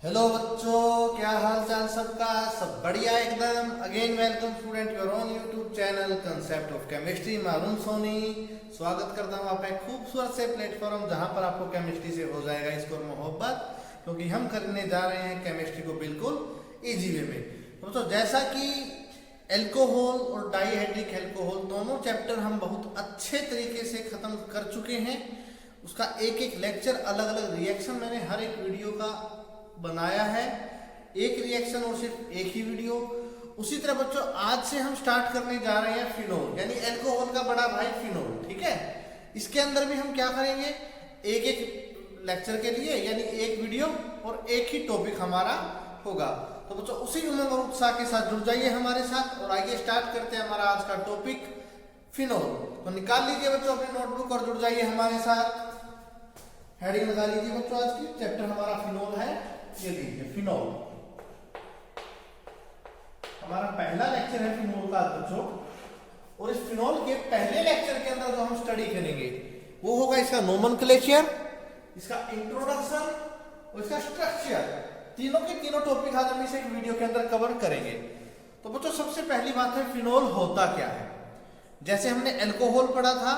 Hello बच्चों, क्या हाल चाल सबका। सब बढ़िया एकदम। Again welcome student your own YouTube channel concept of chemistry. मैं अरुण सोनी स्वागत करता हूँ आपका एक खूबसूरत से प्लेटफॉर्म जहाँ पर आपको केमिस्ट्री से हो जाएगा इसको मोहब्बत, क्योंकि हम करने जा रहे हैं केमिस्ट्री को बिल्कुल इजी वे में। तो जैसा कि एल्कोहल और डाइहाइड्रिक एल्कोहल दोनों चैप्टर हम बहुत अच्छे तरीके से खत्म कर चुके हैं। उसका एक एक लेक्चर, अलग अलग रिएक्शन मैंने हर एक वीडियो का बनाया है, एक रिएक्शन और सिर्फ एक ही वीडियो। उसी तरह बच्चों आज से हम स्टार्ट करने जा रहे हैं फिनोल, यानी अल्कोहल का बड़ा भाई फिनोल। ठीक है, इसके अंदर भी हम क्या करेंगे, एक एक लेक्चर के लिए यानी एक वीडियो और एक ही टॉपिक हमारा होगा। तो बच्चों उसी उमंग और उत्साह के साथ जुड़ जाइए हमारे साथ और आइए स्टार्ट करते हैं हमारा आज का टॉपिक फिनोल। तो निकाल लीजिए बच्चों अपनी नोटबुक और जुड़ जाइए हमारे साथ। हेडिंग लगा लीजिए बच्चों, आज की चैप्टर हमारा फिनोल है। ये लीजिए फिनोल, हमारा पहला लेक्चर है फिनोल का बच्चों। और इस फिनोल के पहले लेक्चर के अंदर जो हम स्टडी करेंगे वो होगा इसका नोमेनक्लेचर, इसका इंट्रोडक्शन और इसका स्ट्रक्चर। तीनों के तीनों टॉपिक आज हम इस एक वीडियो के अंदर कवर करेंगे। तो बच्चों सबसे पहली बात है फिनोल होता क्या है। जैसे हमने अल्कोहल पढ़ा था,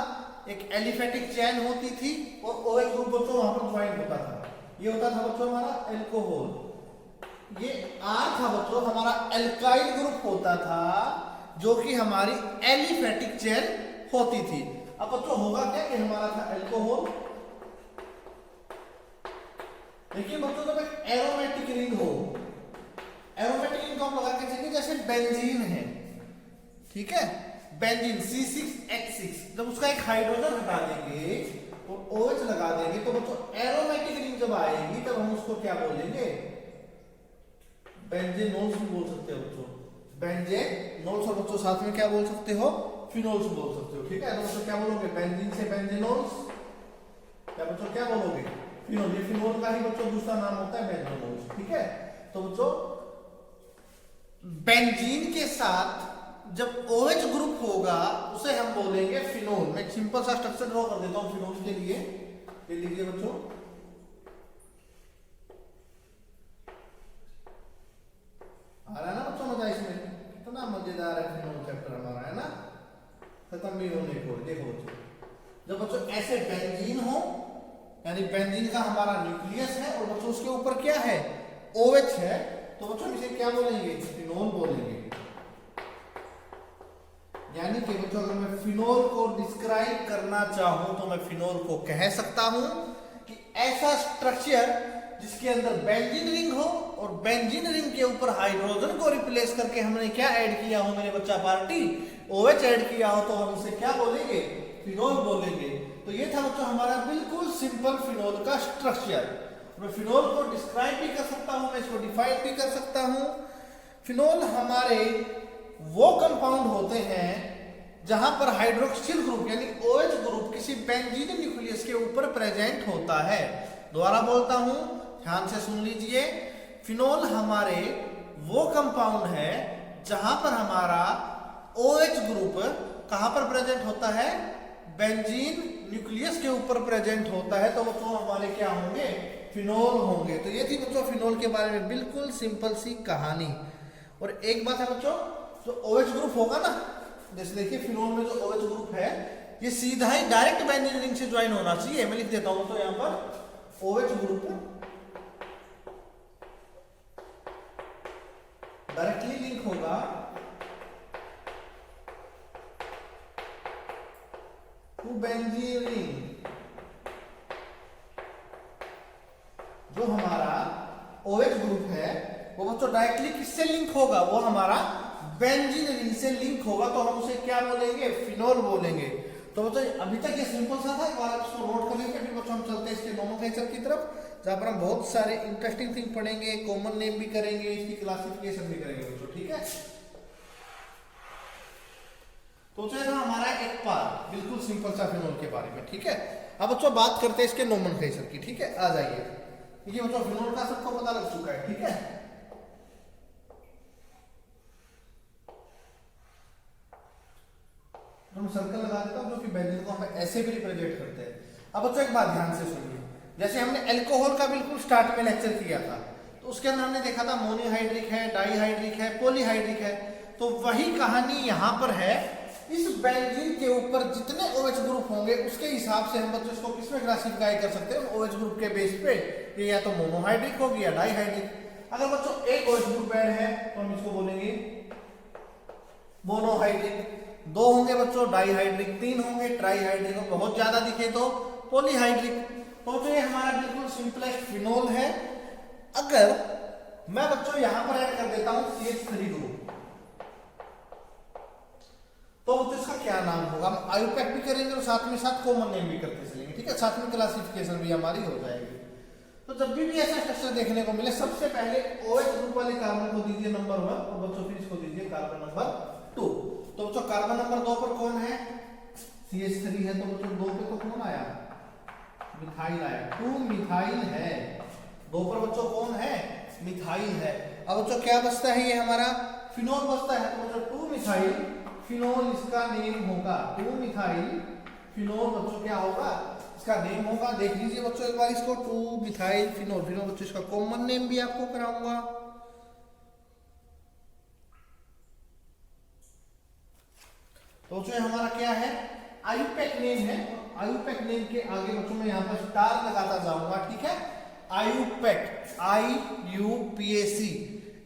एक एलिफेटिक चेन होती थी और OH ग्रुप बच्चों वहां पर ज्वाइन होता था। ये होता था बच्चों हमारा अल्कोहल। ये R था बच्चों हमारा एल्काइल ग्रुप होता था, जो कि हमारी एलिफेटिक चेन होती थी। अब बच्चों होगा क्या कि हमारा था अल्कोहल। देखिए बच्चों जब एक एरोमेटिक रिंग हो, एरोमेटिक रिंग को हम लगा के चलिए जैसे बेंजीन है, ठीक है, बेंजीन C6H6, जब उसका एक हाइड्रोजन हटा देंगे और OH लगा देंगे तो बच्चों एरोमेटिक रिंग जब आएगी तब हम उसको क्या बोलेंगे, बेंजेनोल्स भी बोल सकते हो बच्चों। बेंजेनोल्स और बच्चों साथ में क्या बोल सकते हो, फिनोल्स बोल सकते हो। ठीक है, तो बच्चों क्या बोलोगे, बेंजीन से बेंजेनोल्स, क्या बच्चों क्या बोलोगे, फिनोल। ये फिनोल का ही बच्चों दूसरा नाम होता है बेंजेनोल्स। ठीक है, तो बच्चों बेंजीन के साथ जब OH ग्रुप होगा उसे हम बोलेंगे फिनोल। मैं एक सिंपल सा स्ट्रक्चर ड्रॉ कर देता हूं फिनोल के लिए। ये लीजिए बच्चों, आ रहा है ना बच्चों मजा इसमें, कितना मजेदार है फिनोल चैप्टर हमारा, है ना, खत्म भी होने को। देखो बच्चों जब बच्चों ऐसे बेंजीन हो, यानी बेंजीन का हमारा न्यूक्लियस है और बच्चों उसके ऊपर क्या है, OH है, तो बच्चों इसे क्या बोलेंगे, फिनोल बोलेंगे। यानी कि बच्चों अगर मैं फिनोल को डिस्क्राइब करना चाहूं तो मैं फिनोल को कह सकता हूं कि ऐसा स्ट्रक्चर जिसके अंदर बेंजीन रिंग हो और बेंजीन रिंग के ऊपर हाइड्रोजन को रिप्लेस करके हमने क्या ऐड किया हो मेरे बच्चा पार्टी, OH ऐड किया हो, तो हम उसे क्या बोलेंगे, फिनोल बोलेंगे। तो ये था बच्चों हमारा बिल्कुल सिंपल फिनोल का स्ट्रक्चर। मैं फिनोल को डिस्क्राइब भी कर सकता हूं, मैं इसको डिफाइन भी कर सकता हूं। फिनोल हमारे वो कंपाउंड होते हैं जहां पर हाइड्रोक्सिल ग्रुप यानी OH ग्रुप किसी बेंजीन न्यूक्लियस के ऊपर प्रेजेंट होता है। दोबारा बोलता हूं, ध्यान से सुन लीजिए। फिनोल हमारे वो कंपाउंड है जहां पर हमारा OH ग्रुप कहां पर प्रेजेंट होता है, बेंजीन न्यूक्लियस के ऊपर प्रेजेंट होता है, तो बच्चों हमारे क्या होंगे, फिनोल होंगे। तो ये थी बच्चों फिनोल के बारे में बिल्कुल सिंपल सी कहानी। और एक बात है बच्चों, जो OH ग्रुप होगा ना, जैसे देखिए फिनोल में जो OH ग्रुप है ये सीधा ही डायरेक्ट बेंजीन रिंग से ज्वाइन होना चाहिए। मैं लिख देता हूं तो यहां पर OH ग्रुप डायरेक्टली लिंक होगा टू बेंजीन रिंग। जो हमारा OH ग्रुप है वो बच्चों डायरेक्टली किससे लिंक होगा, वो हमारा बेंजीन रिंग से लिंक होगा, तो हम उसे क्या बोलेंगे, फिनोल बोलेंगे। तो बच्चों अभी तक ये सिंपल सा था, एक बार आप इसको नोट कर लीजिए। फिर बच्चों हम चलते हैं इसके नोमेनक्लेचर की तरफ, जहां पर हम बहुत सारे इंटरेस्टिंग थिंग पढ़ेंगे, कॉमन नेम भी करेंगे, इसकी क्लासिफिकेशन भी करेंगे बच्चों। ठीक है, तो चलिए हमारा एक पार्ट बिल्कुल सिंपल सा फिनोल के बारे में। ठीक है, अब बच्चों बात करते हैं इसके नोमेनक्लेचर की। ठीक है, आ जाइए। देखिए बच्चों फिनोल का सबको पता लग चुका है। ठीक है, तो सर्कल लगा देता हूं जो कि बेंजीन को हम ऐसे भी रिप्रेजेंट करते हैं। अब बच्चों एक बात ध्यान से सुनिए, जैसे हमने अल्कोहल का बिल्कुल स्टार्ट में लेक्चर किया था, तो उसके अंदर हमने देखा था मोनोहाइड्रिक है, डाईहाइड्रिक है, पॉलीहाइड्रिक है। तो वही कहानी यहाँ पर है। इस बेंजीन के ऊपर जितने OH ग्रुप होंगे उसके हिसाब से हम बच्चों इसको किसमें क्लासिफाई कर सकते हैं, OH ग्रुप के बेस पे। ये या तो मोनोहाइड्रिक होगी या डाईहाइड्रिक। अगर बच्चों एक OH ग्रुप ऐड है तो हम इसको बोलेंगे मोनोहाइड्रिक, 2 होंगे बच्चों डाईहाइड्रिक, 3 होंगे ट्राईहाइड्रिक, और बहुत ज्यादा दिखे तो पॉलीहाइड्रिक। तो ये हमारा बिल्कुल सिंपलेस्ट फिनोल है। अगर मैं बच्चों यहां पर ऐड कर देता हूं CH3 ग्रुप, तो इसका क्या नाम होगा? हम आयुपैक भी करेंगे और साथ में साथ कॉमन नेम भी करते चलेंगे, ठीक है, साथ में क्लासिफिकेशन भी हमारी हो जाएगी। तो जब भी ऐसा स्ट्रक्चर देखने को मिले, सबसे पहले OH ग्रुप वाले कार्बन को दीजिए नंबर 1 और बच्चों फिर इसको दीजिए कार्बन नंबर 2। तो बच्चों कार्बन नंबर 2 पर कौन है? CH3 है। तो बच्चों 2 पे तो कौन आया? मिथाइल आया, 2 मिथाइल है। 2 पर बच्चों कौन है? मिथाइल है। अब बच्चों क्या बचता है? ये हमारा फिनोल बचता है। तो बच्चों 2 मिथाइल फिनोल इसका नेम होगा। 2 मिथाइल फिनोल बच्चों क्या होगा? इसका नेम होगा। देख लीजिए बच्चों एक बार इसको, 2 मिथाइल फिनोल। फिनोल बच्चों इसका कॉमन नेम भी आपको कराऊंगा। तो बच्चों हमारा क्या है? आयुपैक नेम है। आयुपैक नेम के आगे बच्चों मैं यहाँ पर स्टार लगाता जाऊंगा, ठीक है। IUPAC, IUPAC,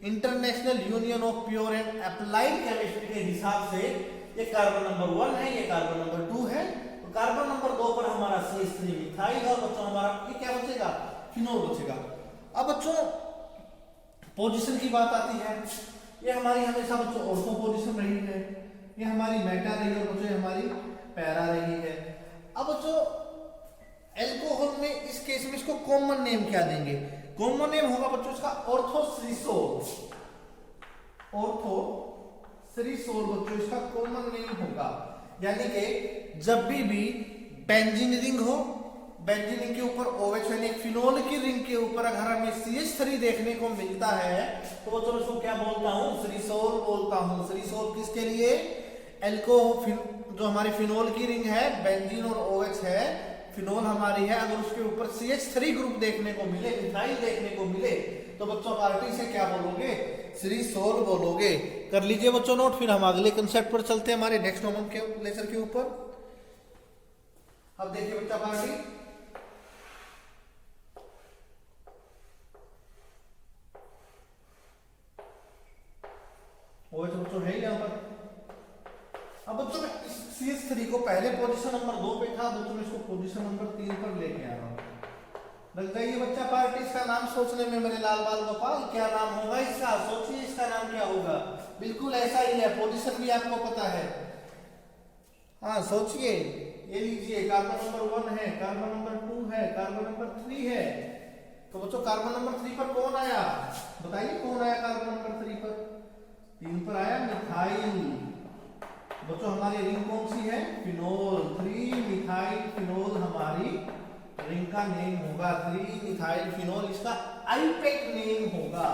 international union of pure and applied chemistry के हिसाब से ये कार्बन नंबर 1 है, ये कार्बन नंबर 2 है। तो कार्बन नंबर 2 पर हमारा CH3 मिथाइल और बच्चों हमारा ये क्या बचेगा? फिनोल बचेगा। अब बच्चों पोजीशन की बात आती है। ये हमारी हमेशा बच्चों ऑर्थो पोजीशन रही है, ये हमारी मेटा रही है, बच्चों हमारी पैरा रही है। अब बच्चों एल्कोहल में इस केस में इसको कॉमन नेम क्या देंगे? कॉमन नेम होगा बच्चों इसका ऑर्थोसरिसोल। ऑर्थोसरिसोल बच्चों इसका कॉमन नेम होगा। यानी कि जब भी बेंजीन रिंग हो, बेंजीन रिंग के ऊपर OH यानी फिनोल की रिंग के ऊपर अगर हमें CH3 देखने को मिलता है तो बच्चों इसको क्या बोलता हूं? सरिसोल बोलता हूं। सरिसोल किसके लिए? एल्कोहल, जो हमारी फिनोल की रिंग है, बेंजीन और OH है, फिनोल हमारी है, अगर उसके ऊपर CH3 ग्रुप देखने को मिले, मिथाइल देखने को मिले, तो बच्चों पार्टी से क्या बोलोगे? सरिसोल बोलोगे। कर लीजिए बच्चों नोट। फिर हम अगले कंसेप्ट पर चलते हैं हमारे नेक्स्ट नोमेनक्लेचर के ऊपर। अब देखिए बच्चा पार्टी, OH बच्चों है यहाँ पर। अब बच्चों मैं CH3 को पहले पोजीशन नंबर 2 पे था, बच्चों मैं इसको पोजीशन नंबर 3 पर लेके आ रहा हूँ। लग जाइए बच्चा पार्टी, इसका नाम सोचने में मेरे लाल बाल गोपाल, क्या नाम होगा इसका? सोचिए इसका नाम क्या होगा? बिल्कुल ऐसा ही है, पोजीशन भी आपको पता है। हाँ सोचिए, ये लीजिए कार्बन नंबर 1 है, कार्बन नंबर 2 है, कार्बन नंबर 3 है। तो बच्चों कार्बन नंबर 3 पर कौन आया? बताइए कौन आया कार्बन नंबर 3 पर? 3 पर आया मिथाइल। बच्चों हमारी रिंग कौन सी है? फिनोल। 3 मिथाइल फिनोल हमारी रिंग का नेम होगा। 3 मिथाइल फिनोल इसका आयुपैक नेम होगा।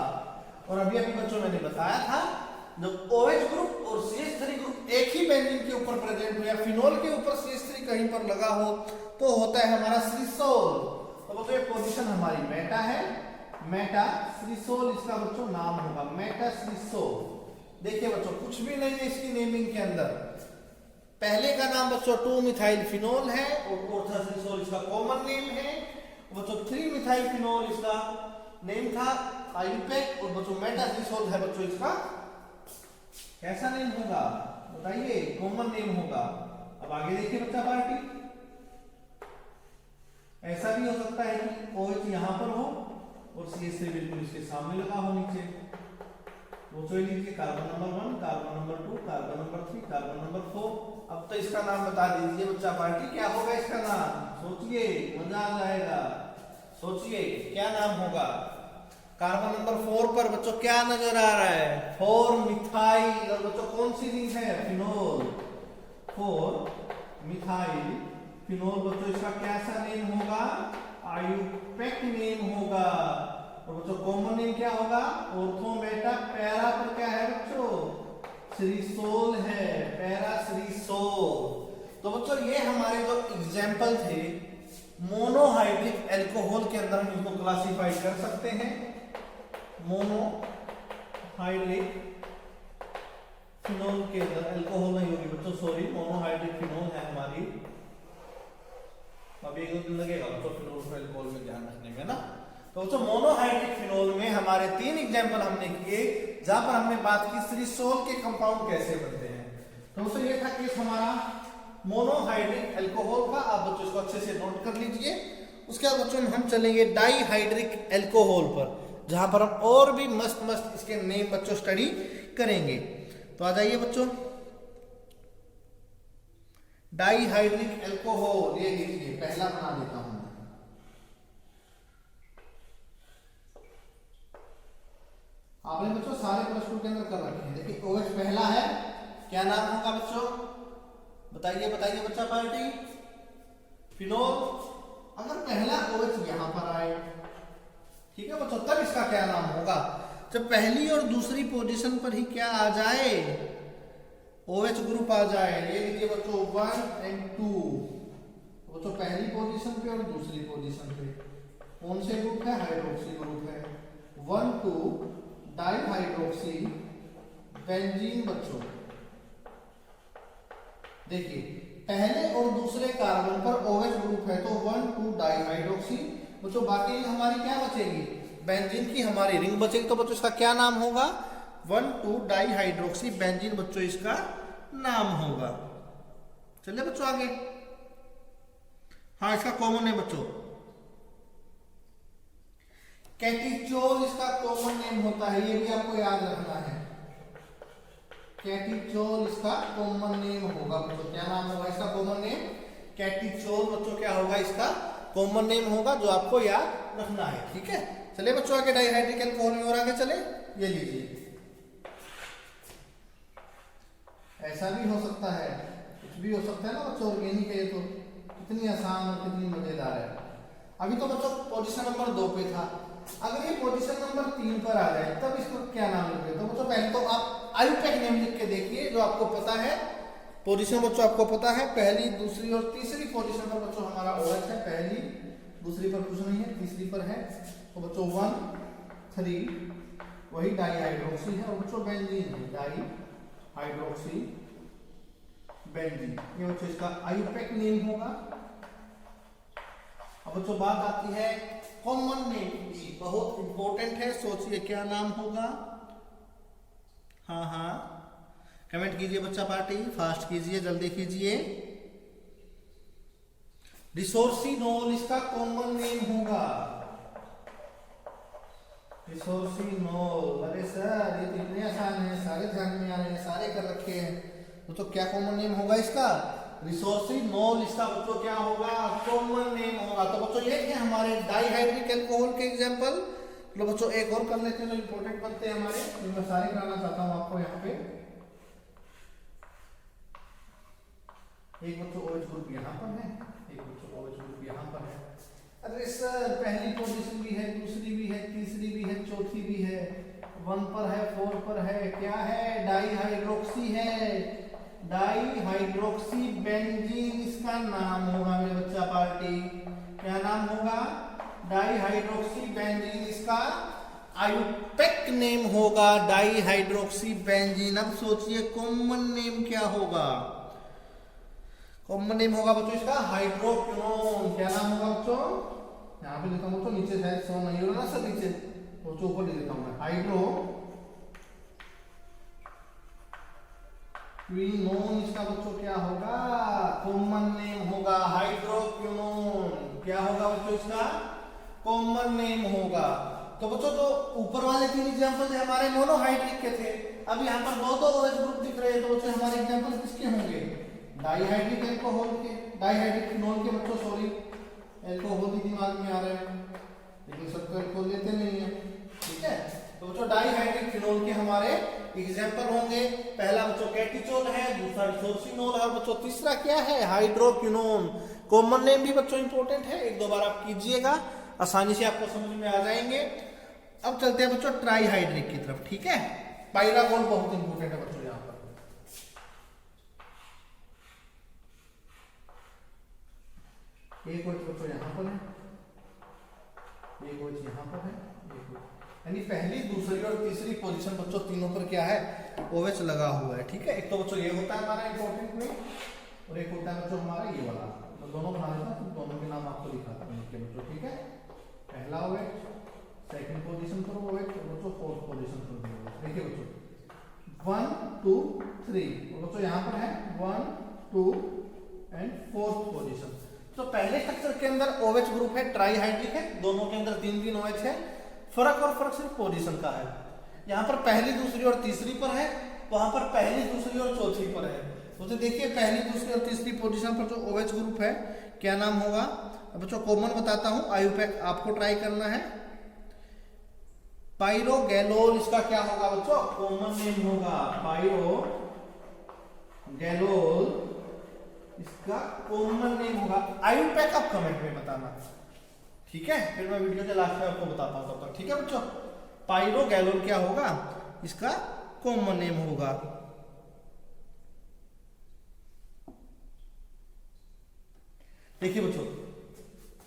और अभी बच्चों मैंने बताया था, जब OH ग्रुप और CH3 ग्रुप एक ही बेंजीन के ऊपर प्रेजेंट हो या फिनोल के ऊपर CH3 कहीं पर लगा हो तो होता है हमारा सरिसोल। तो बच्चों ये पोजीशन हमारी मेटा है, मेटा सरिसोल इसका बच्चों नाम होगा, मेटा सरिसोल। देखिए बच्चों कुछ भी नहीं है इसकी नेमिंग के अंदर। पहले का नाम बच्चों 2 मिथाइल फिनोल है और ऑर्थोसरिसोल इसका कॉमन नेम है। बच्चों 3 मिथाइल फिनोल इसका नेम था आयुपैक, और बच्चों मेटासरिसोल है बच्चों इसका कैसा नेम होगा? बताइए, कॉमन नेम होगा। अब आगे देखिए बच्चा पार्टी, ऐसा भी हो सकता है कि OH यहां पर हो और CH3 बिल्कुल इसके सामने लगा हो नीचे। वो तो लीजिए carbon number 1, carbon number 2, carbon number 3, carbon number 4। अब तो इसका नाम बता दीजिए बच्चा पार्टी, क्या होगा इसका नाम? सोचिए, मजा आ जाएगा। सोचिए क्या नाम होगा? कार्बन नंबर 4 पर बच्चों क्या नजर आ रहा है? 4 मिथाइल। और बच्चों कौन सी रिंग है? फिनोल। 4 methyl phenol. बच्चों इसका कैसा नेम होगा? आयुपैक नेम होगा। और बच्चों कॉमन नेम क्या होगा? ऑर्थो मेटा पैरा पर क्या है बच्चों? सरिसोल है, पैरा सरिसोल। तो बच्चों ये हमारे जो एग्जाम्पल थे मोनोहाइड्रिक एल्कोहल के अंदर हम इसको क्लासिफाई कर सकते हैं। मोनोहाइड्रिक फिनोल के अंदर अल्कोहल नहीं होगी बच्चों, सॉरी, मोनोहाइड्रिक फिनोल है हमारी। अभी 1-2 दिन लगेगा बच्चों फिनोल को अल्कोहल में ध्यान रखने में ना। तो बच्चों मोनोहाइड्रिक फिनोल में हमारे 3 एग्जांपल हमने किए, जहां पर हमने बात की श्रीसोल के कंपाउंड कैसे बनते हैं। तो बच्चों ये था केस हमारा मोनोहाइड्रिक अल्कोहल का। आप बच्चों इसको अच्छे से नोट कर लीजिए। उसके बाद बच्चों हम चलेंगे डाईहाइड्रिक अल्कोहल पर, जहां पर हम और भी मस्त मस्त इसके नेम बच्चों स्टडी करेंगे। तो आ जाइए बच्चों, डाईहाइड्रिक अल्कोहल ये लीजिए, पहला बना देता हूं। आपने बच्चों सारे +2 के अंदर कर रखे हैं। देखिए OH पहला है, क्या नाम होगा बच्चों, बताइए बताइए बच्चा पार्टी। फिनोल। अगर पहला OH यहां पर आए, ठीक है बच्चों, तब इसका क्या नाम होगा। जब पहली और दूसरी पोजीशन पर ही क्या आ जाए, OH ग्रुप आ जाए। ये लीजिए बच्चों 1 और 2, बच्चों पहली पोजीशन पे और दूसरी पोजीशन पे कौन से ग्रुप है, हाइड्रोक्सी ग्रुप है। 1,2 डाईहाइड्रोक्सी बेंजीन। बच्चों देखिए पहले और दूसरे कार्बन पर OH ग्रुप है, तो 1,2 डाईहाइड्रोक्सी। बच्चों बाकी हमारी क्या बचेगी, बेंजीन की हमारी रिंग बचेगी। तो बच्चों इसका क्या नाम होगा, 1,2 डाईहाइड्रोक्सी बेंजीन बच्चों इसका नाम होगा। चलिए बच्चों आगे। हाँ इसका कॉमन नेम बच्चों कैटिचोल, इसका कॉमन नेम होता है, ये भी आपको याद रखना है। कैटिचोल इसका कॉमन नेम होगा बच्चों। क्या नाम होगा इसका कॉमन नेम, कैटिचोल। बच्चों क्या होगा इसका कॉमन नेम होगा, जो आपको याद रखना है। ठीक है, चलिए बच्चों आगे डाईहाइड्रिक अल्कोहल में और आगे चले। ये लीजिए, ऐसा भी हो सकता है, कुछ भी हो सकता है ना बच्चों। ऑर्गेनिक है ये तो, कितनी आसान और कितनी मजेदार है। अभी तो बच्चों पोजीशन नंबर 2 पे था, अगर ये पोजीशन नंबर 3 पर आ जाए तब इसको क्या नाम लिखेंगे। तो बच्चों पहले तो आप आयुपेक नेम लिख के देखिए, जो आपको पता है पोजीशन बच्चों आपको पता है। पहली, दूसरी और तीसरी पोजीशन पर बच्चों हमारा OH है, पहली दूसरी पर कुछ नहीं है, तीसरी पर है। तो बच्चों 1, 3 वही डाईहाइड्रोक्सी है, और बच्चों बेंजीन है, डाईहाइड्रोक्सी बेंजीन। ये बच्चों इसका आयुपेक नेम होगा। अब बच्चों बात आती है कॉमन नेम की, बहुत इंपॉर्टेंट है, सोचिए क्या नाम होगा। हाँ हाँ कमेंट कीजिए बच्चा पार्टी, फास्ट कीजिए, जल्दी कीजिए। रिसोर्सिनोल इसका कॉमन नेम होगा, रिसोर्सिनोल। अरे सर ये तो इतने आसान है, सारे ध्यान में आ रहे हैं, सारे कर रखे हैं। तो क्या कॉमन नेम होगा इसका, रिसोर्सिनोल इसका बच्चों क्या होगा, कॉमन नेम होगा। तो बच्चों ये है हमारे डाईहाइड्रिक अल्कोहल के एग्जांपल। तो बच्चों एक और कर लेते हैं जो इंपॉर्टेंट बनते हैं हमारे, जो मैं सारे कराना चाहता हूं आपको यहाँ पे। एक बच्चों OH ग्रुप यहाँ पर है, एक बच्चों OH ग्रुप यहाँ पर है। अरे सर पहली पोजीशन भी है, दूसरी भी है, तीसरी भी है, चौथी भी है, 1 पर है, 4 पर है, क्या है, डाईहाइड्रोक्सी है, डाईहाइड्रोक्सी बेंजीन इसका नाम होगा मेरे बच्चा पार्टी। क्या नाम होगा, डाईहाइड्रोक्सी बेंजीन इसका आयुपेक नेम होगा, डाईहाइड्रोक्सी बेंजीन। अब सोचिए कॉमन नेम क्या होगा, कॉमन नेम होगा बच्चों इसका हाइड्रोक्विनोन। क्या नाम होगा बच्चों, यहाँ पे लिखा हूं बच्चों, नीचे शायद 100 नहीं होगा ना सर, नीचे बच्चों ऊपर लिख देता हूं मैं, हाइड्रोक्विनोन इसका बच्चों क्या होगा, कॉमन नेम होगा हाइड्रोक्विनोन। क्या होगा बच्चों इसका कॉमन नेम होगा। तो बच्चों जो ऊपर वाले 3 एग्जांपल थे हमारे मोनोहाइड्रिक के थे, अब यहाँ पर 2 OH ग्रुप दिख रहे हैं। तो बच्चों हमारे एग्जांपल किसके होंगे, डाईहाइड्रिक अल्कोहल के, डाईहाइड्रिक फिनोल के बच्चों, सॉरी अल्कोहल ही दिमाग में आ रहे हैं, लेकिन सबको अल्कोहल लेते नहीं है। ठीक है, तो बच्चों डाईहाइड्रिक फिनोल के हमारे एग्जांपल होंगे। पहला बच्चों कैटिचोल है, दूसरा रिसोर्सिनोल है, और बच्चों तीसरा क्या है, हाइड्रोक्विनोन। कॉमन नेम भी बच्चों इंपॉर्टेंट है, 1-2 बार आप कीजिएगा, आसानी से आपको समझ में आ जाएंगे। अब चलते हैं बच्चों ट्राईहाइड्रिक की तरफ। ठीक है, पाइरागोन बहुत इंपॉर्टेंट है बच्चों यहाँ पर। एक OH बच्चों यहाँ पर है, एक OH यहाँ पर है, एक OH यानी पहली, दूसरी और तीसरी पोजीशन बच्चों तीनों पर क्या है, OH लगा हुआ है। ठीक है, एक तो बच्चों ये होता है हमारा इंपॉर्टेंट में, और एक होता है बच्चों हमारा ये वाला। मैं दोनों बना देता हूँ, दोनों के नाम आपको दिखाता हूँ बच्चों। ठीक है, पहला OH, सेकंड पोजीशन पर OH, और बच्चों फोर्थ पोजीशन पर OH। देखिए बच्चों 1 2 3, और बच्चों यहाँ पर है 1 2 एंड फोर्थ पोजीशन। तो पहले स्ट्रक्चर के अंदर OH ग्रुप है, ट्राईहाइड्रिक है, दोनों के अंदर 3 OH है। फर्क सिर्फ पोजीशन का है। यहाँ पर पहली, दूसरी और तीसरी पर है, वहां पर पहली, दूसरी और चौथी पर है। तो देखिए पहली, दूसरी और तीसरी पोजीशन पर जो OH ग्रुप है क्या नाम होगा। अब बच्चों कॉमन बताता हूं, आयुपैक आपको ट्राई करना है। पाइरोगैलोल इसका क्या होगा बच्चों, कॉमन नेम होगा पाइरोगैलोल, इसका कॉमन नेम होगा। आयुपैक आप कमेंट में बताना, ठीक है, फिर मैं वीडियो के लास्ट में आपको बताता हूं तब तक। ठीक है बच्चों, पाइरोगैलोल क्या होगा, इसका कॉमन नेम होगा। देखिए बच्चों,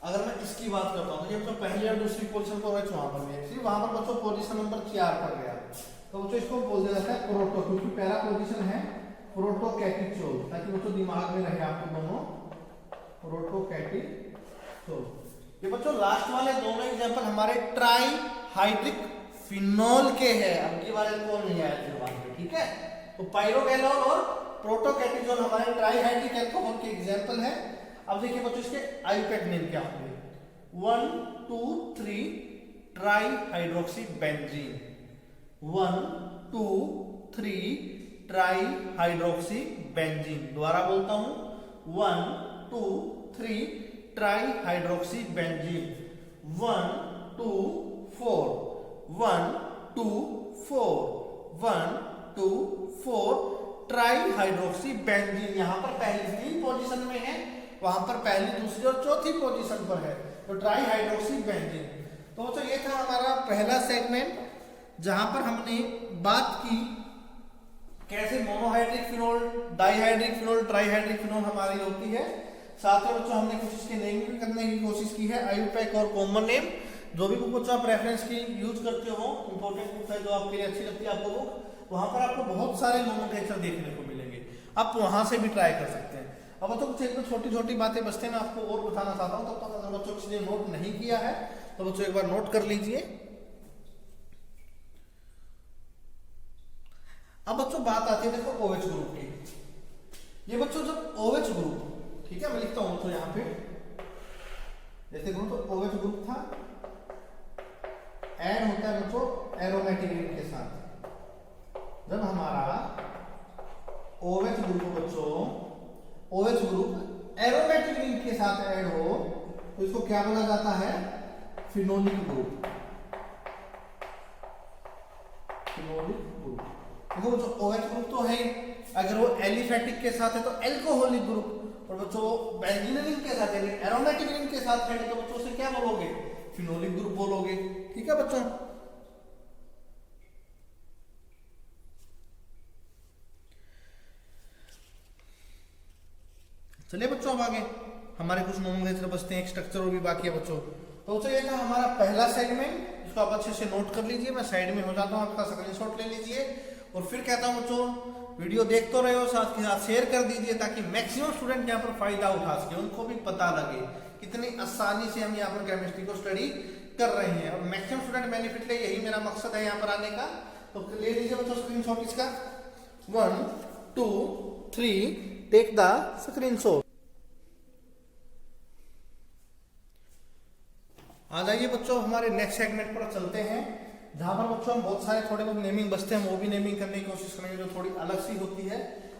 अगर मैं इसकी बात करता हूं तो ये बच्चों पहली और दूसरी पोजीशन पर OH वहां पर है, वहां पर बच्चों पोजीशन नंबर 4 पर गया, तो बच्चों इसको बोल दिया जाता है प्रोटो, क्योंकि पहला पोजीशन है प्रोटोकैटिचोल, ताकि बच्चों दिमाग में रहे आपको दोनों, प्रोटोकैटिचोल। ये बच्चों लास्ट वाले दोनों एग्जांपल हमारे ट्राईहाइड्रिक फिनोल के हैं, अब की बार अल्कोहल नहीं आया दिमाग में। ठीक है, तो पाइरोगैलोल और प्रोटोकैटिचोल हमारे ट्राईहाइड्रिक अल्कोहल के एग्जांपल है। अब देखिए बच्चों इसके आयुपैक नेम क्या होंगे, 1 2 3 ट्राईहाइड्रोक्सी बेंजीन, 1 2 3 ट्राईहाइड्रोक्सी बेंजीन। दोबारा बोलता हूं, 1 2 3 ट्राईहाइड्रोक्सी बेंजीन, 1 2 4 1 2 4 1 2 4 ट्राईहाइड्रोक्सी बेंजीन। यहां पर पहली 3 पोजीशन में है, वहां पर पहली, दूसरी और चौथी पोजीशन पर है, तो ट्राईहाइड्रोक्सी बेंजीन। तो बच्चों ये था हमारा पहला सेगमेंट, जहां पर हमने बात की कैसे monohydric phenol, dihydric phenol, trihydric phenol हमारी होती है। साथ में बच्चों हमने कुछ इसके नेम भी करने की कोशिश की है, आयुपैक और कॉमन नेम। जो भी बुक आप रेफरेंस की यूज करते हो, इंपॉर्टेंट बुक है जो आपके लिए अच्छी लगती है आपको बुक, वहां पर आपको बहुत सारे नोमेनक्लेचर देखने को मिलेंगे, आप वहां से भी ट्राई कर सकते हैं। अब बच्चों कुछ एक छोटी छोटी बातें बचते हैं, मैं आपको और बताना चाहता हूं, तब तक अगर बच्चों किसी ने नोट नहीं किया है तो बच्चों एक बार नोट कर लीजिए। अब बच्चों बात आती है देखो OH ग्रुप की। ये बच्चों जब OH ग्रुप, ठीक है मैं लिखता हूं तो यहां पे जैसे तो OH ग्रुप था, ऐड होता है बच्चों एरोमेटिक रिंग के साथ। जब हमारा OH ग्रुप बच्चों, OH ग्रुप एरोमेटिक रिंग के साथ ऐड हो तो इसको क्या बोला जाता है, फिनोलिक ग्रुप। फिनोलिक ग्रुप देखो बच्चों OH ग्रुप तो है, अगर वो एलिफेटिक के साथ है तो एल्कोहलिक ग्रुप, और बच्चों बेंजीन रिंग के साथ है, एरोमेटिक रिंग के साथ है तो बच्चों से क्या बोलोगे, फिनोलिक ग्रुप बोलोगे। ठीक है बच्चों, चलिए बच्चों अब आगे हमारे कुछ नोमेनक्लेचर बचते हैं, एक स्ट्रक्चर और भी बाकी है बच्चों। तो बच्चों ये था हमारा पहला सेगमेंट, इसको आप अच्छे से नोट कर लीजिए, मैं साइड में हो जाता हूँ, आपका स्क्रीनशॉट ले लीजिए। और फिर कहता हूँ बच्चों वीडियो देख तो रहे हो, साथ के साथ शेयर कर दीजिए ताकि मैक्सिमम स्टूडेंट यहाँ पर फायदा उठा सके, उनको भी पता लगे कितनी आसानी से हम यहाँ पर केमिस्ट्री को स्टडी कर रहे हैं, और मैक्सिमम स्टूडेंट बेनिफिट ले, यही मेरा मकसद है यहाँ पर आने का। तो ले लीजिए बच्चों स्क्रीनशॉट इसका, 1 2 3 टेक द स्क्रीनशॉट। आ जाइए बच्चों हमारे नेक्स्ट सेगमेंट पर चलते हैं, जहां पर बच्चों हम बहुत सारे थोड़े बहुत नेमिंग बचते हैं, वो भी नेमिंग करने की कोशिश करेंगे जो थोड़ी अलग सी होती है।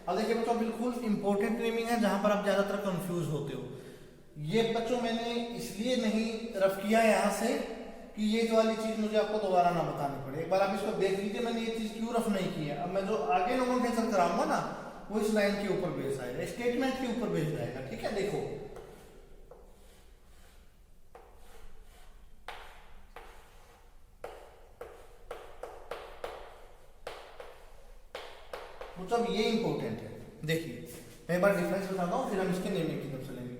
अब देखिए बच्चों बिल्कुल इंपॉर्टेंट नेमिंग है, जहां पर आप ज्यादातर कंफ्यूज होते हो। ये बच्चों मैंने इसलिए नहीं रफ किया यहाँ से कि ये जो वाली चीज मुझे आपको दोबारा ना बतानी पड़े, एक बार आप इसको देख लीजिए मैंने ये चीज क्यों रफ नहीं की है। अब मैं जो आगे नोमेनक्लेचर कराऊंगा ना वो इस लाइन के ऊपर बेस आएगा, स्टेटमेंट के ऊपर बेस जाएगा। ठीक है, देखो मतलब ये इंपॉर्टेंट है। देखिए मैं एक बार डिफरेंस बताता हूँ, फिर हम इसके नेमिंग की तरफ चलेंगे।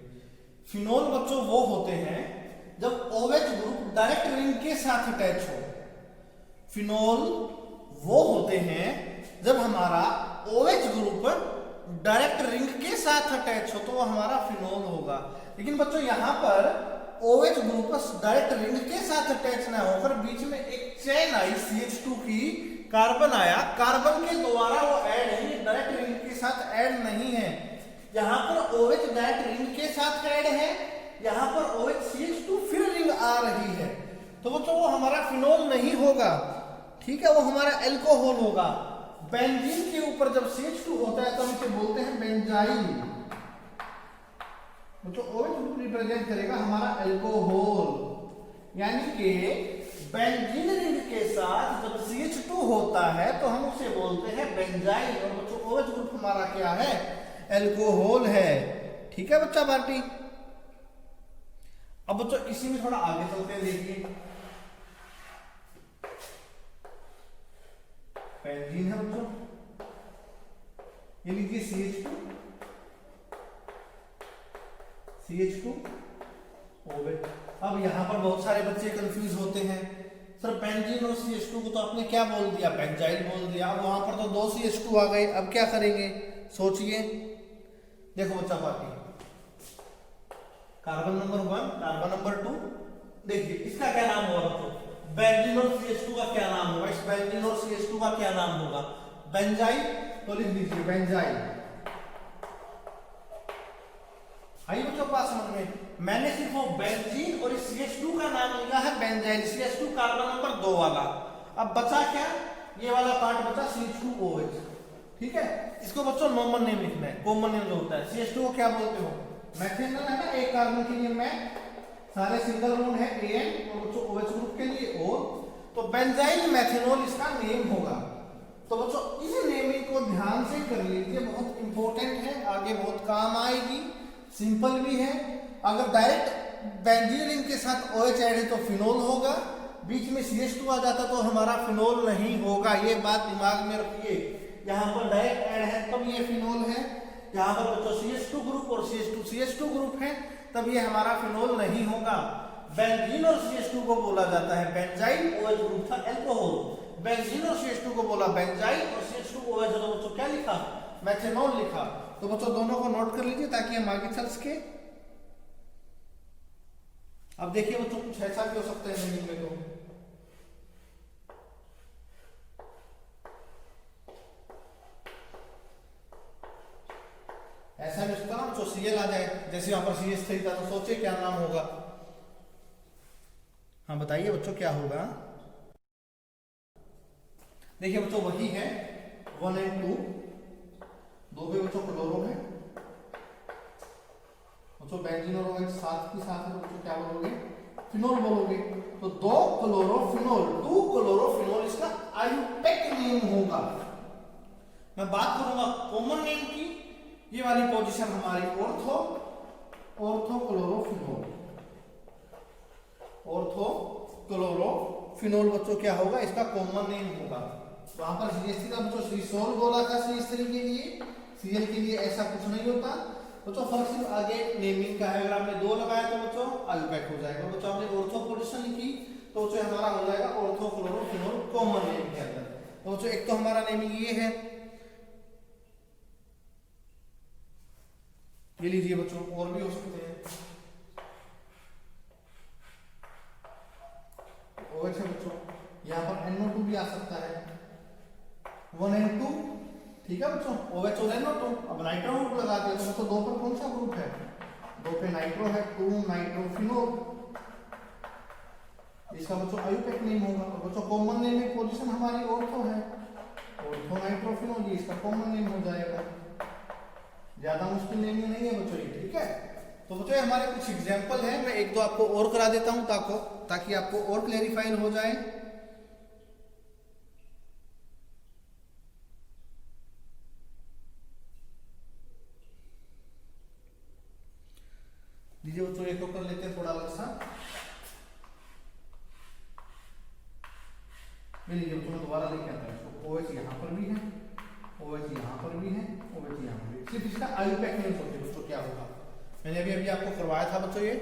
फिनोल बच्चों वो होते हैं जब OH ग्रुप डायरेक्ट रिंग के साथ अटैच हो, फिनोल वो होते हैं जब हमारा OH ग्रुप डायरेक्ट रिंग के साथ अटैच हो तो वो हमारा फिनोल होगा। लेकिन बच्चों यहाँ पर OH ग्रुप डायरेक्ट रिंग के साथ अटैच ना होकर बीच में एक चेन आई CH2 की, कार्बन आया, कार्बन के द्वारा वो ऐड है, ये डायरेक्ट रिंग के साथ ऐड नहीं है। यहाँ पर OH डायरेक्ट रिंग के साथ ऐड है, यहाँ पर OH CH2 फिर रिंग आ रही है, तो बच्चों वो हमारा फिनोल नहीं होगा, ठीक है, वो हमारा एल्कोहल होगा। बेंजीन के ऊपर जब CH2 होता है तो हम इसे बोलते हैं बेंजाइल, तो OH ग्रुप रिप्रेजेंट करेगा हमारा एल्कोहल। यानी कि बेंजीन रिंग के साथ जब CH2 होता है तो हम उसे बोलते हैं बेंजाइल, और बच्चों OH ग्रुप हमारा क्या है, एल्कोहल है, ठीक है बच्चा पार्टी। अब बच्चों इसी में थोड़ा आगे चलते हैं, देखिए बेंजीन है बच्चों, ये लीजिए CH2 OH। अब यहां पर बहुत सारे बच्चे कंफ्यूज होते हैं, सर बेंजीन और CH2 को तो आपने क्या बोल दिया, बेंजाइल बोल दिया, अब वहां पर तो 2 CH2 आ गए, अब क्या करेंगे, सोचिए। देखो बच्चा party, carbon number 1, carbon number 2, देखिए इसका क्या नाम होगा बच्चों, बेंजीन और CH2 का क्या नाम होगा, इस बेंजीन और CH2 का क्या नाम होगा, बेंजाइल, तो लिख दीजिए बेंजाइल। आई बच्चों पास समझ में, मैंने सिर्फ वो बेंजीन और इस CH2 का नाम लिया है बेंजाइल, CH2 कार्बन नंबर 2 वाला। अब बचा क्या, ये वाला पार्ट बचा CH2OH, ठीक है, इसको बच्चों नॉर्मल नेम लिखना है, कॉमन नेम जो होता है। CH2 को क्या बोलते हो, मैथेनॉल है ना, एक कार्बन के लिए मैं, सारे सिंगल बॉन्ड है AN, और बच्चों OH ग्रुप के लिए O, तो बेंजाइल मैथेनॉल इसका नेम होगा। तो बच्चों इस नेमिंग को ध्यान से कर लीजिए, बहुत इंपॉर्टेंट है, आगे बहुत काम आएगी, सिंपल भी है। अगर डायरेक्ट बेंजीन रिंग के साथ OH ऐड है तो फिनोल होगा, बीच में CH2 आ जाता तो हमारा फिनोल नहीं होगा, ये बात दिमाग में रखिए। यहाँ पर डायरेक्ट ऐड है तब ये फिनोल है, यहाँ पर बच्चों CH2 ग्रुप और CH2 ग्रुप है तब ये हमारा फिनोल नहीं होगा। बेंजीन और CH2 को बोला जाता है बेंजाइल, OH ग्रुप था एल्कोहल, बेंजीन और CH2 को बोला बेंजाइल और CH2OH, तो बच्चों क्या लिखा, मैथेनॉल लिखा। तो बच्चों दोनों को नोट कर लीजिए ताकि हम आगे चल सके। अब देखिए बच्चों कुछ ऐसा भी हो सकता है नेमिंग में, तो ऐसा भी होता ना बच्चों, Cl आ जाए, जैसे यहाँ पर CH3 था तो सोचे क्या नाम होगा। हाँ बताइए बच्चों क्या होगा। देखिए बच्चों वही है 1 और 2, दो पे बच्चों क्लोरो है, बच्चों बेंजीन और OH साथ की साथ में बच्चों क्या बोलोगे, फिनोल बोलोगे। तो 2 क्लोरोफिनोल, 2 क्लोरोफिनोल इसका आयुपेक नेम होगा। मैं बात करूंगा कॉमन नेम की, ये वाली पोजीशन हमारी ऑर्थो क्लोरोफिनोल, ऑर्थो क्लोरोफिनोल बच्चों क्या होगा, इसका कॉमन नेम होगा। वहां पर CH3 का बच्चों CH4 बोला था CH3 के लिए, Cl के लिए ऐसा कुछ नहीं होता बच्चों, फर्क सिर्फ आगे नेमिंग का है। अगर आपने 2 लगाया तो बच्चों आयुपेक हो जाएगा। बच्चों आपने ऑर्थो पोजीशन लिखी तो बच्चों हमारा हो जाएगा ऑर्थो क्लोरोफिनोल कॉमन नेम के अंदर। तो बच्चों एक तो हमारा नेमिंग ये है, ये लीजिए बच्चों, और भी हो सकते हैं। OH है बच्चों, यहाँ पर NO2 भी आ सकता है, 1 और 2, ठीक है बच्चों, OH और NO2। अब नाइट्रो ग्रुप लगा दिया तो बच्चों 2 पर कौन सा ग्रुप है, 2 पे नाइट्रो है, 2 नाइट्रोफिनोल, इसका बच्चों आयुपेक नेम होगा। और बच्चों कॉमन नेम में पोजीशन हमारी ऑर्थो है, ऑर्थो नाइट्रोफिनोल, ये इसका कॉमन नेम हो जाएगा। ज्यादा मुश्किल नेमिंग नहीं है बच्चों ये, ठीक है। तो बच्चों हमारे कुछ एग्जाम्पल है, मैं 1-2 आपको और करा देता हूं ताकि आपको और क्लेरिफाई हो जाए। लीजिए बच्चों एक कर लेते हैं थोड़ा अलग सा। लीजिए बच्चों दोबारा लेके आता है, OH यहाँ पर भी है, OH यहाँ पर भी है, OH यहाँ पर भी, सिर्फ इसका आयुपेक नेम सोचिए बच्चों क्या होगा। मैंने अभी आपको करवाया था बच्चों, ये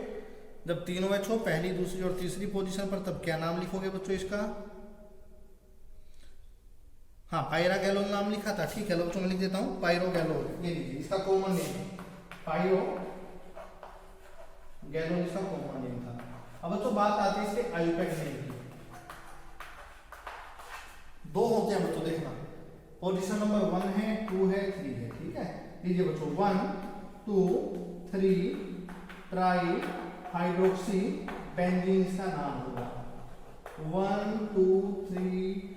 जब 3 OH हो पहली, दूसरी और तीसरी पोजीशन पर तब क्या नाम लिखोगे बच्चों इसका, हाँ पायरागैलोल नाम लिखा था, ठीक है लो बच्चों मैं लिख देता हूँ पायरोगैलोल, ये लीजिए इसका कॉमन नेम है पायरोगैलोल, इसका कॉमन नेम था। अब बच्चों बात आती है इसके आयुपैक नेम की। दो होते हैं बच्चों देखना, पोजीशन नंबर 1 है, 2 है, 3 है, ठीक है। लीजिए बच्चों 1 2 3 ट्राई हाइड्रोक्सी बेंजीन इसका नाम होगा। 1 2 3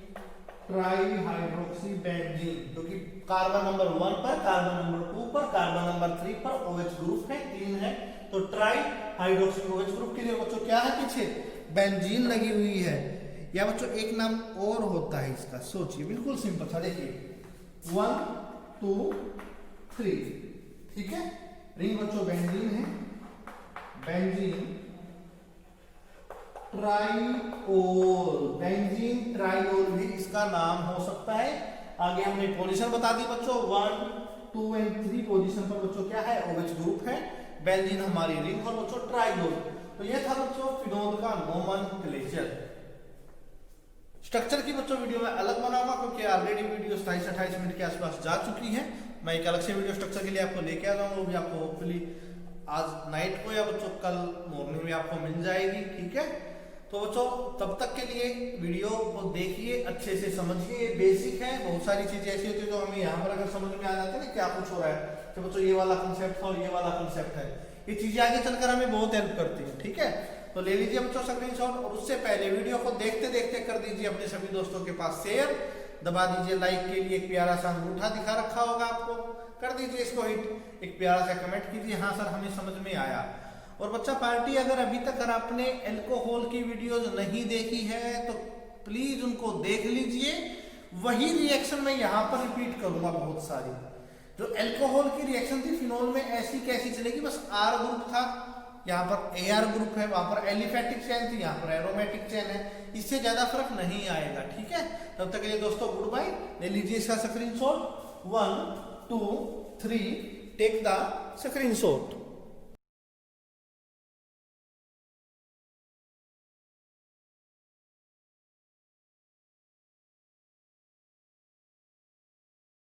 ट्राई हाइड्रोक्सी बेंजीन, क्योंकि कार्बन नंबर 1 पर, कार्बन नंबर 2 पर, कार्बन नंबर 3 पर OH ग्रुप है, 3 है, तो ट्राई हाइड्रोक्सी OH ग्रुप के लिए बच्चों क्या है पीछे बेंजीन लगी हुई है। या बच्चों एक नाम और होता है इसका, सोचिए बिल्कुल सिंपल सा, देखिए 1 2 3, ठीक है। रिंग बच्चों बेंजीन है, बेंजीन ट्राइओल, बेंजीन ट्राइओल भी इसका नाम हो सकता है। आगे हमने पोजीशन बता दी बच्चों 1 2 और 3 पोजीशन पर बच्चों क्या है OH ग्रुप है, बेंजीन हमारी रिंग और बच्चों ट्राइओल। तो ये था बच्चों फिनोल का नोमेनक्लेचर। स्ट्रक्चर की बच्चों वीडियो में अलग बनाऊंगा क्योंकि ऑलरेडी वीडियो 27-28 मिनट के आसपास जा चुकी है। मैं एक अलग से वीडियो स्ट्रक्चर के लिए आपको लेके आ जाऊंगा, वो भी आपको होपफुली आज नाइट को या बच्चों कल मॉर्निंग में आपको मिल जाएगी, ठीक है। तो बच्चों तब तक के लिए वीडियो को देखिए, अच्छे से समझिए, बेसिक है। बहुत सारी चीजें ऐसी होती है जो हमें यहाँ पर अगर समझ में आ जाती है ना क्या कुछ हो रहा है, तो बच्चों ये वाला कंसेप्ट था और ये वाला कंसेप्ट है, ये चीजें आगे चलकर हमें बहुत हेल्प करती है, ठीक है। तो ले लीजिए बच्चों स्क्रीनशॉट और उससे पहले वीडियो को देखते देखते कर दीजिए अपने सभी दोस्तों के पास शेयर, दबा दीजिए लाइक के लिए एक प्यारा सा अंगूठा दिखा रखा होगा आपको, कर दीजिए इसको हिट, एक प्यारा सा कमेंट कीजिए हाँ सर हमें समझ में आया। और बच्चा पार्टी अगर अभी तक अगर आपने एल्कोहल की वीडियोज नहीं देखी है तो प्लीज उनको देख लीजिए, वही रिएक्शन मैं यहाँ पर रिपीट करूंगा बहुत सारी। जो एल्कोहल की रिएक्शन थी फिनोल में ऐसी कैसी चलेगी, बस R ग्रुप था, यहाँ पर AR ग्रुप है, वहां पर एलिफेटिक चेन थी, यहाँ पर एरोमेटिक चेन है, इससे ज्यादा फर्क नहीं आएगा, ठीक है। तब तक के लिए दोस्तों गुड बाय। ले लीजिए इसका स्क्रीनशॉट 1 2 3, टेक द स्क्रीनशॉट।